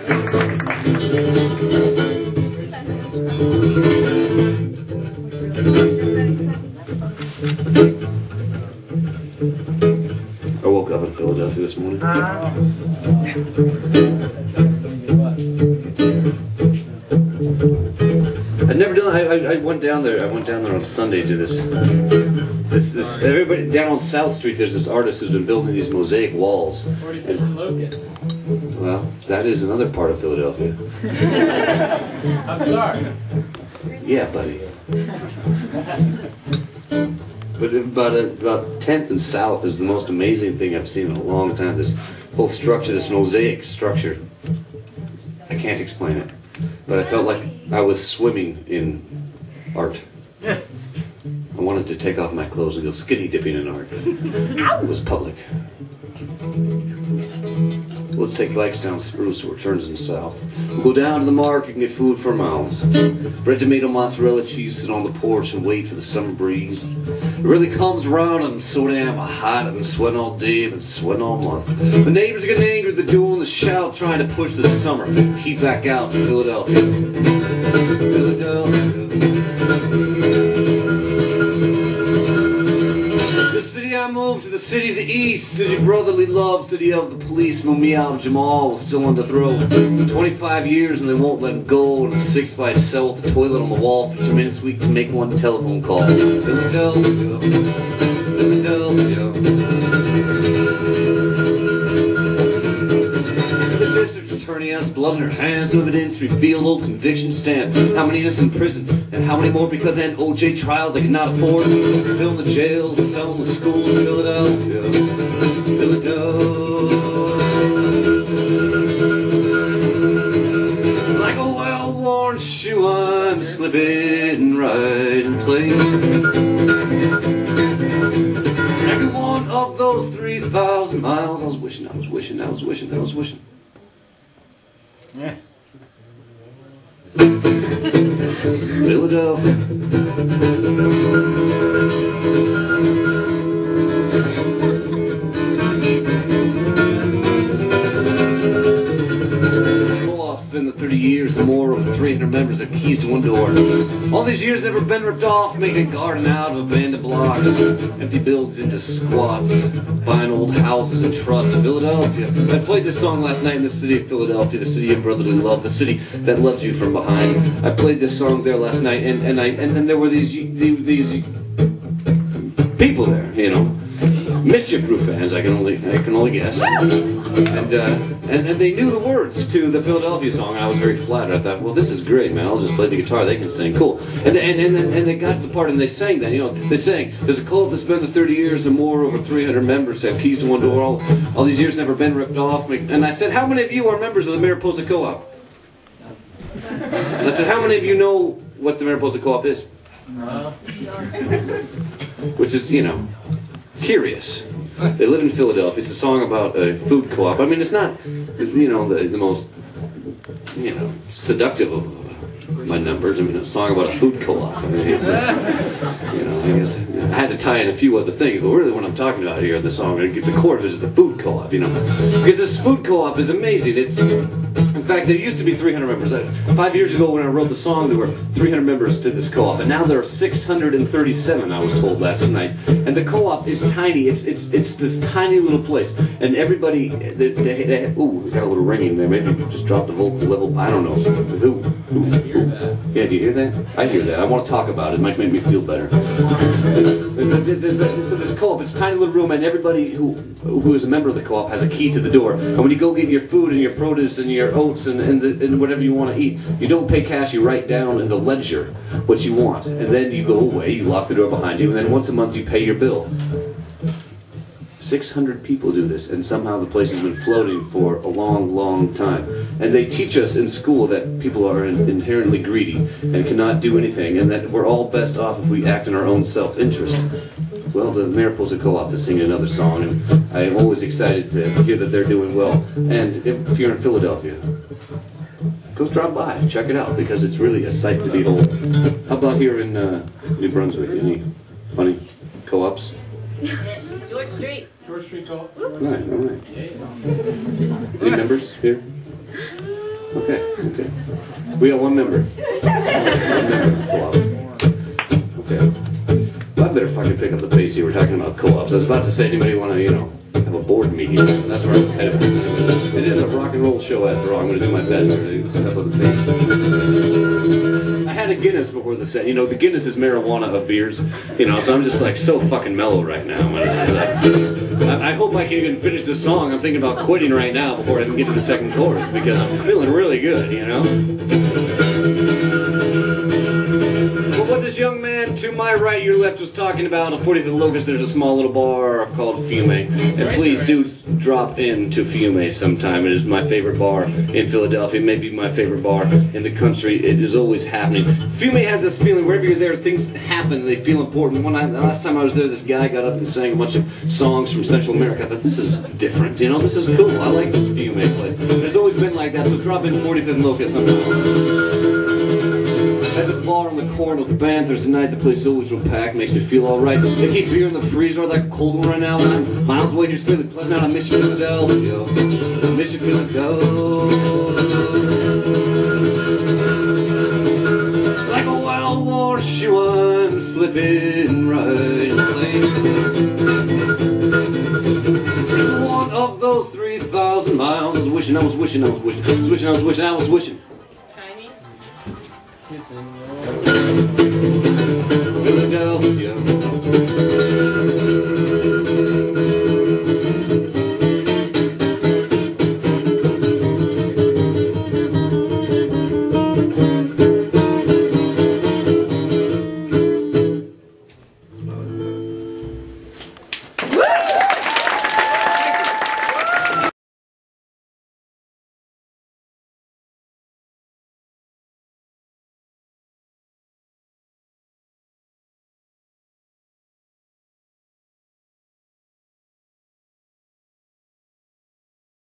I woke up in Philadelphia this morning. I'd never done. I went down there. I went down there on Sunday to do this. Everybody down on South Street. There's this artist who's been building these mosaic walls. Well, that is another part of Philadelphia. I'm sorry. Yeah, buddy. But about 10th and South is the most amazing thing I've seen in a long time. This whole structure, this mosaic structure. I can't explain it, but I felt like I was swimming in art. I wanted to take off my clothes and go skinny dipping in art. It was public. Let's take bikes down Spruce so it turns in south. We'll go down to the market and get food for miles. Bread, tomato, mozzarella cheese, sit on the porch and wait for the summer breeze. It really comes around and I'm so damn hot. I've been sweating all day, I've been sweating all month. The neighbors are getting angry, they're doing the shout, trying to push the summer heat back out to Philadelphia. Philadelphia. I moved to the city of the East, city of brotherly love, city of the police. Mumial Jamal was still on the throat. 25 years and they won't let him go. And a 6x cell with a toilet on the wall. 15 minutes a week to make one telephone call. Philadelphia, Philadelphia. The district attorney has blood in her hands. Evidence revealed, old conviction stamp. How many innocent in prison and how many more because of an OJ trial they could not afford. Filling the jails, selling the schools. Philadelphia, Philadelphia. Like a well-worn shoe, I'm slipping right in place. Every one of those 3,000 miles, I was wishing. Yeah. Philadelphia. Been the 30 years or more, over 300 members have keys to one door. All these years never been ripped off, making a garden out of abandoned blocks, empty buildings into squats, buying old houses and trust. Philadelphia. I played this song last night in the city of Philadelphia, the city of brotherly love, the city that loves you from behind. I played this song there last night, and there were these people there, you know, mischief-proof fans. I can only guess. And they knew the words to the Philadelphia song, and I was very flattered. I thought, well, this is great, man. I'll just play the guitar. They can sing. Cool. And they got to the part, and they sang that. You know, they sang, there's a co-op that's been the 30 years or more, over 300 members, have keys to one door. All these years never been ripped off. And I said, how many of you are members of the Mariposa Co-op? And I said, how many of you know what the Mariposa Co-op is? Which is, you know, curious. They live in Philadelphia. It's a song about a food co-op. I mean, it's not, you know, the most, you know, seductive of my numbers. I mean, a song about a food co-op. I mean, it was, you know, I guess I had to tie in a few other things, but really what I'm talking about here in the song, the core of it is the food co-op, you know. Because this food co-op is amazing. It's, in fact, there used to be 300 members. 5 years ago when I wrote the song, there were 300 members to this co-op, and now there are 637, I was told last night. And the co-op is tiny. It's this tiny little place, and everybody, ooh, we got a little ringing there. Maybe just dropped the vocal level. I don't know. Who? Yeah, do you hear that? I hear that. I want to talk about it. It might make me feel better. So this co-op, it's a tiny little room, and everybody who is a member of the co-op has a key to the door. And when you go get your food and your produce and your oats and whatever you want to eat, you don't pay cash. You write down in the ledger what you want, and then you go away. You lock the door behind you, and then once a month you pay your bill. 600 people do this, and somehow the place has been floating for a long, long time. And they teach us in school that people are inherently greedy and cannot do anything, and that we're all best off if we act in our own self-interest. Well, the Mariposa Co-op is singing another song, and I'm always excited to hear that they're doing well. And if you're in Philadelphia, go drop by, check it out, because it's really a sight to behold. How about here in New Brunswick? Any funny co-ops? George Street. George Street Co-op. Right, all right. Any members here? Okay, okay. We got one member. One member co-op. Okay. Well, I better fucking pick up the pace here. We're talking about co-ops. I was about to say, anybody want to, you know, have a board meeting? That's where I was headed. It is a rock and roll show after all. I'm going to do my best to pick up the pace. I had a Guinness before the set. You know, the Guinness is marijuana of beers. You know, so I'm just like so fucking mellow right now. I hope I can even finish this song. I'm thinking about quitting right now before I even get to the second chorus because I'm feeling really good, you know? Well, what this young man to my right, your left, was talking about on 40th and Locust, there's a small little bar called Fiume. And please do drop into Fiume sometime. It is my favorite bar in Philadelphia. It may be my favorite bar in the country. It is always happening. Fiume has this feeling, wherever you're there, things happen, they feel important. Last time I was there, this guy got up and sang a bunch of songs from Central America. I thought, this is different, you know, this is cool. I like this Fiume place. It's always been like that, so drop in 45th and Locust sometime. At this bar on the corner with the band Thursday night, the place is always real packed, makes me feel alright. They keep beer in the freezer, I like a cold one right now, and I'm miles away, here's feeling pleasant out. I miss you, Philadelphia. I miss you, Philadelphia. Like a wild horseshoe, I'm slipping right in place. One of those 3,000 miles, I was wishing, I was wishing, I was wishing, I was wishing, I was wishing, I was wishing. Philadelphia.